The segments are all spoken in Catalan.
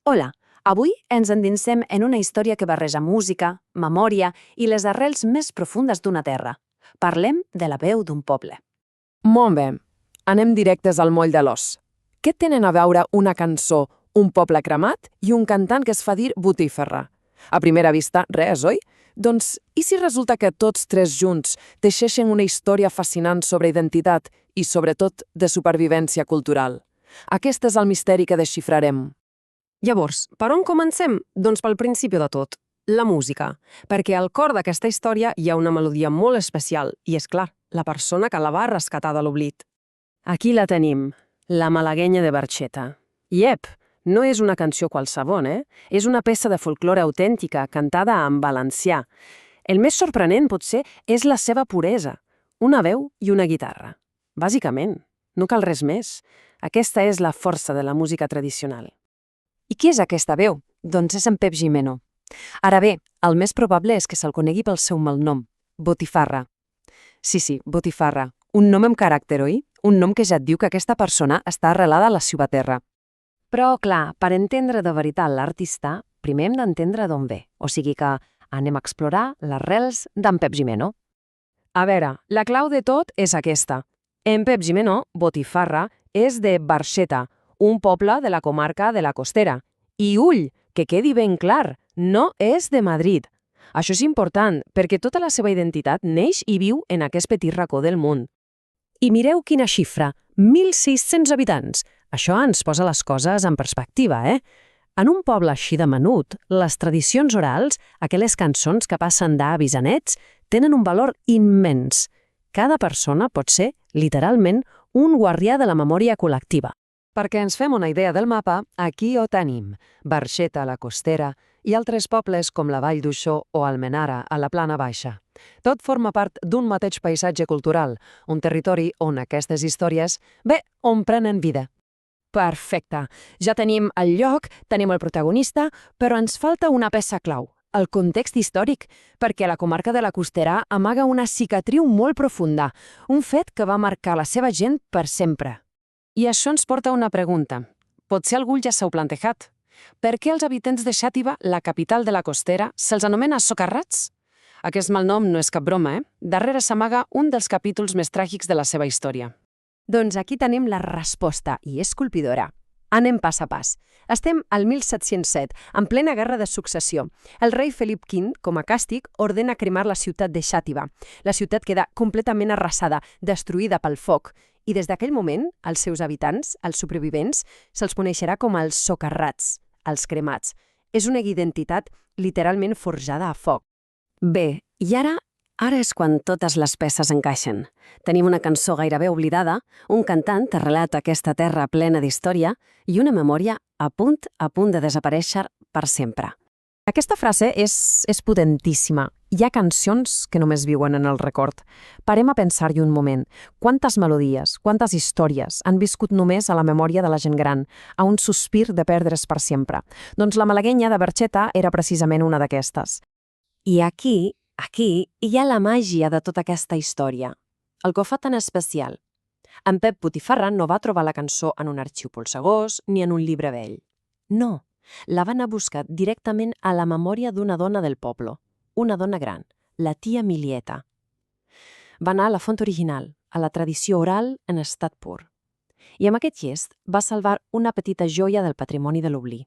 Hola, avui ens endinsem en una història que barreja música, memòria i les arrels més profundes d'una terra. Parlem de la veu d'un poble. Molt bé. Anem directes al moll de l'os. Què tenen a veure una cançó, un poble cremat i un cantant que es fa dir botifarra? A primera vista, res, oi? Doncs, i si resulta que tots tres junts teixeixen una història fascinant sobre identitat i, sobretot, de supervivència cultural? Aquest és el misteri que desxifrarem. Llavors, per on comencem? Doncs pel principi de tot, la música. Perquè al cor d'aquesta història hi ha una melodia molt especial i, és clar, la persona que la va rescatar de l'oblit. Aquí la tenim, la malaguenya de Barxeta. I no és una canció qualsevol, És una peça de folklore autèntica, cantada en valencià. El més sorprenent, potser, és la seva puresa. Una veu i una guitarra. Bàsicament, no cal res més. Aquesta és la força de la música tradicional. I qui és aquesta veu? Doncs és en Pep Gimeno. Ara bé, el més probable és que se'l conegui pel seu malnom, Botifarra. Sí, Botifarra. Un nom amb caràcter, oi? Un nom que ja et diu que aquesta persona està arrelada a la seva terra. Però, clar, per entendre de veritat l'artista, primer hem d'entendre d'on ve. O sigui que anem a explorar les rels d'en Pep Gimeno. A veure, la clau de tot és aquesta. En Pep Gimeno, Botifarra, és de Barxeta, un poble de la comarca de la Costera. I ull, que quedi ben clar, no és de Madrid. Això és important, perquè tota la seva identitat neix i viu en aquest petit racó del món. I mireu quina xifra, 1.600 habitants. Això ens posa les coses en perspectiva, En un poble així de menut, les tradicions orals, aquelles cançons que passen d'avis a nets, tenen un valor immens. Cada persona pot ser, literalment, un guardià de la memòria col·lectiva. Perquè ens fem una idea del mapa, aquí ho tenim, Barxeta a la Costera i altres pobles com la Vall d'Uixó o Almenara a la Plana Baixa. Tot forma part d'un mateix paisatge cultural, un territori on aquestes històries, on prenen vida. Perfecte. Ja tenim el lloc, tenim el protagonista, però ens falta una peça clau, el context històric, perquè la comarca de la Costera amaga una cicatriu molt profunda, un fet que va marcar la seva gent per sempre. I això ens porta a una pregunta. Potser algú ja s'ho plantejat. Per què els habitants de Xàtiva, la capital de la Costera, se'ls anomena socarrats? Aquest malnom no és cap broma, Darrere s'amaga un dels capítols més tràgics de la seva història. Doncs aquí tenim la resposta, i és colpidora. Anem pas a pas. Estem al 1707, en plena guerra de successió. El rei Felip V, com a càstig, ordena cremar la ciutat de Xàtiva. La ciutat queda completament arrasada, destruïda pel foc, i des d'aquell moment, els seus habitants, els supervivents, se'ls coneixerà com els socarrats, els cremats. És una identitat literalment forjada a foc. Bé, i ara és quan totes les peces encaixen. Tenim una cançó gairebé oblidada, un cantant arrelat a aquesta terra plena d'història i una memòria a punt de desaparèixer per sempre. Aquesta frase és potentíssima. Hi ha cançons que només viuen en el record. Parem a pensar-hi un moment. Quantes melodies, quantes històries han viscut només a la memòria de la gent gran, a un sospir de perdre's per sempre? Doncs la malaguenya de Barxeta era precisament una d'aquestes. I aquí hi ha la màgia de tota aquesta història, el que ho fa tan especial. En Pep Botifarra no va trobar la cançó en un arxiu polsegós ni en un llibre vell. No, la va anar a buscar directament a la memòria d'una dona del poble, una dona gran, la tia Milieta. Va anar a la font original, a la tradició oral en estat pur. I amb aquest gest va salvar una petita joia del patrimoni de l'oblí.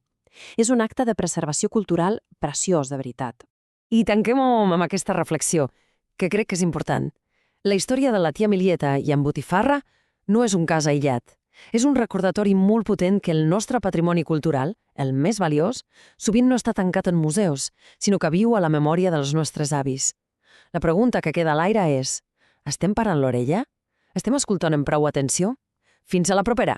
És un acte de preservació cultural preciós, de veritat. I tanquem-ho amb aquesta reflexió, que crec que és important. La història de la tia Milieta i en Botifarra no és un cas aïllat. És un recordatori molt potent que el nostre patrimoni cultural, el més valiós, sovint no està tancat en museus, sinó que viu a la memòria dels nostres avis. La pregunta que queda a l'aire és: estem parant l'orella? Estem escoltant amb prou atenció? Fins a la propera!